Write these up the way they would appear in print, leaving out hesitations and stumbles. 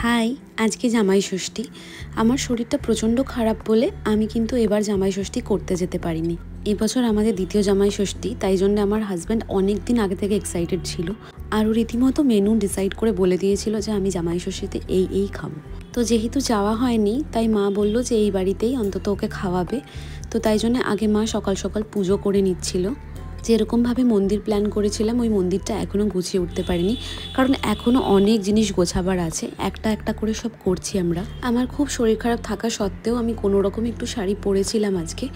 High, আজকে জামাই ষষ্ঠী। আমার শরীরটা প্রচণ্ড খারাপ বলে আমি কিন্তু এবার জামাই ষষ্ঠী করতে যেতে পারিনি। এবছর আমাদের দ্বিতীয় জামাই ষষ্ঠী, তাই জন্য আমার হাজব্যান্ড অনেক দিন আগে থেকে এক্সাইটেড ছিল আর ও রীতিমতো মেনু ডিসাইড করে বলে দিয়েছিল যে আমি জামাই ষষ্ঠীতে এই খাবো। তো যেহেতু যাওয়া হয়নি, তাই মা বলল যে এই বাড়িতেই অন্তত ওকে খাওয়াবে। তো তাই জন্য আগে মা সকাল সকাল পুজো করে নিচ্ছিল। যেরকমভাবে মন্দির প্ল্যান করেছিলাম ওই মন্দিরটা এখনও গুছিয়ে উঠতে পারিনি, কারণ এখনও অনেক জিনিস গোছাবার আছে। একটা একটা করে সব করছি আমরা। আমার খুব শরীর খারাপ থাকা সত্ত্বেও আমি কোনো রকম একটু শাড়ি পরেছিলাম আজকে।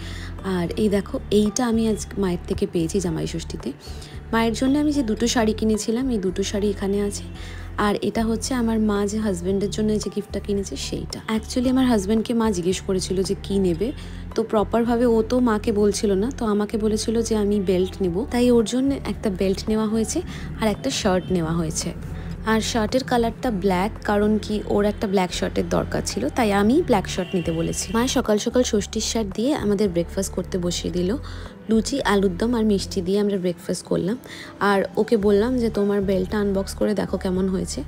আর এই দেখো, এইটা আমি আজ মায়ের থেকে পেয়েছি জামাই ষষ্ঠীতে। মায়ের জন্য আমি যে দুটো শাড়ি কিনেছিলাম, এই দুটো শাড়ি এখানে আছে। আর এটা হচ্ছে আমার মা যে হাজব্যান্ডের জন্য যে গিফটটা কিনেছে সেইটা। অ্যাকচুয়ালি আমার হাজব্যান্ডকে মা জিজ্ঞেস করেছিল যে কী নেবে, তো প্রপারভাবে ও তো মাকে বলছিল না, তো আমাকে বলেছিল যে আমি বেল্ট নেব, তাই ওর জন্য একটা বেল্ট নেওয়া হয়েছে আর একটা শার্ট নেওয়া হয়েছে। আর শার্টের কালারটা ব্ল্যাক, কারণ কি ওর একটা ব্ল্যাক শার্টের দরকার ছিল, তাই আমি ব্ল্যাক শার্ট নিতে বলেছি। মা সকাল সকাল ষষ্ঠীর শার্ট দিয়ে আমাদের ব্রেকফাস্ট করতে বসিয়ে দিল। লুচি, আলুর দম আর মিষ্টি দিয়ে আমরা ব্রেকফাস্ট করলাম। আর ওকে বললাম যে তোমার বেলটা আনবক্স করে দেখো কেমন হয়েছে।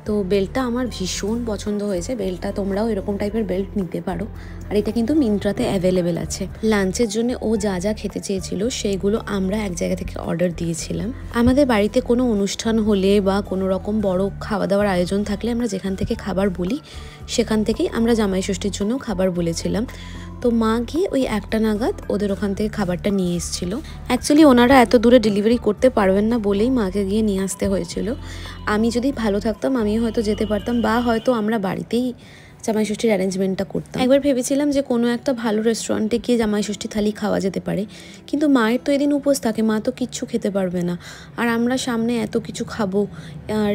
তো বেল্টটা আমার ভীষণ পছন্দ হয়েছে। বেল্টটা তোমরাও এরকম টাইপের বেল্ট নিতে পারো, আর এটা কিন্তু মিন্ত্রাতে অ্যাভেলেবেল আছে। লাঞ্চের জন্য ও যা যা খেতে চেয়েছিল সেইগুলো আমরা এক জায়গা থেকে অর্ডার দিয়েছিলাম। আমাদের বাড়িতে কোনো অনুষ্ঠান হলে বা কোনো রকম বড় খাওয়া দাওয়ার আয়োজন থাকলে আমরা যেখান থেকে খাবার বলি সেখান থেকেই আমরা জামাই ষষ্ঠীর জন্য খাবার বলেছিলাম। তো মা গিয়ে ওই 1টা নাগাদ ওদের ওখান থেকে খাবারটা নিয়ে এসেছিল। অ্যাকচুয়ালি ওনারা এত দূরে ডেলিভারি করতে পারবেন না বলেই মাকে গিয়ে নিয়ে আসতে হয়েছিল। আমি যদি ভালো থাকতাম আমিও হয়তো যেতে পারতাম, বা হয়তো আমরা বাড়িতেই জামাই ষষ্ঠীর অ্যারেঞ্জমেন্টটা করতাম। একবার ভেবেছিলাম যে কোনো একটা ভালো রেস্টুরেন্টে গিয়ে জামাই ষষ্ঠী থালি খাওয়া যেতে পারে, কিন্তু মায়ের তো এদিন উপোস থাকে, মা তো কিচ্ছু খেতে পারবে না। আর আমরা সামনে এত কিছু খাবো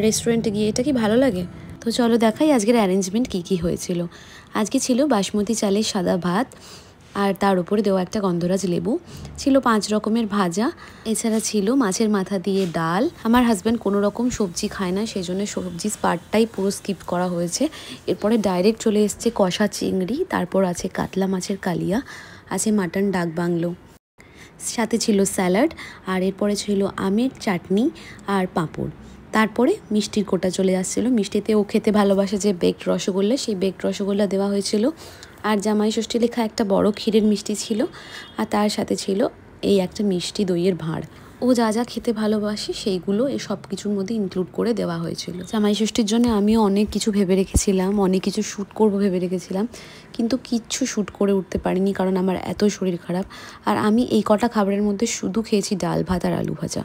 রেস্টুরেন্টে গিয়ে, এটা কি ভালো লাগে? তো চলো দেখাই আজকের অ্যারেঞ্জমেন্ট কী হয়েছিল। আজকে ছিল বাসমতি চালের সাদা ভাত, আর তার উপরে দেওয়া একটা গন্ধরাজ লেবু, ছিল 5 রকমের ভাজা, এছাড়া ছিল মাছের মাথা দিয়ে ডাল। আমার হাজব্যান্ড কোনো রকম সবজি খায় না, সেই জন্য সবজির পার্টটাই পুরো স্কিপ করা হয়েছে। এরপরে ডাইরেক্ট চলে এসছে কষা চিংড়ি, তারপর আছে কাতলা মাছের কালিয়া, আছে মাটন ডাক বাংলো, সাথে ছিল স্যালাড, আর এরপরে ছিল আমের চাটনি আর পাঁপড়। তারপরে মিষ্টির কোটা চলে আসছিলো। মিষ্টিতে ও খেতে ভালোবাসে যে বেকড রসগোল্লা, সেই বেকড রসগোল্লা দেওয়া হয়েছিল। আর জামাই ষষ্ঠী লেখা একটা বড় ক্ষীরের মিষ্টি ছিল, আর তার সাথে ছিল এই একটা মিষ্টি দইয়ের ভাঁড়। ও যা যা খেতে ভালোবাসে সেইগুলো এই সব কিছুর মধ্যে ইনক্লুড করে দেওয়া হয়েছিল। জামাই ষষ্ঠীর জন্য আমিও অনেক কিছু ভেবে রেখেছিলাম, অনেক কিছু শ্যুট করবো ভেবে রেখেছিলাম, কিন্তু কিচ্ছু শ্যুট করে উঠতে পারিনি, কারণ আমার এত শরীর খারাপ। আর আমি এই কটা খাবারের মধ্যে শুধু খেয়েছি ডাল ভাত আর আলু ভাজা।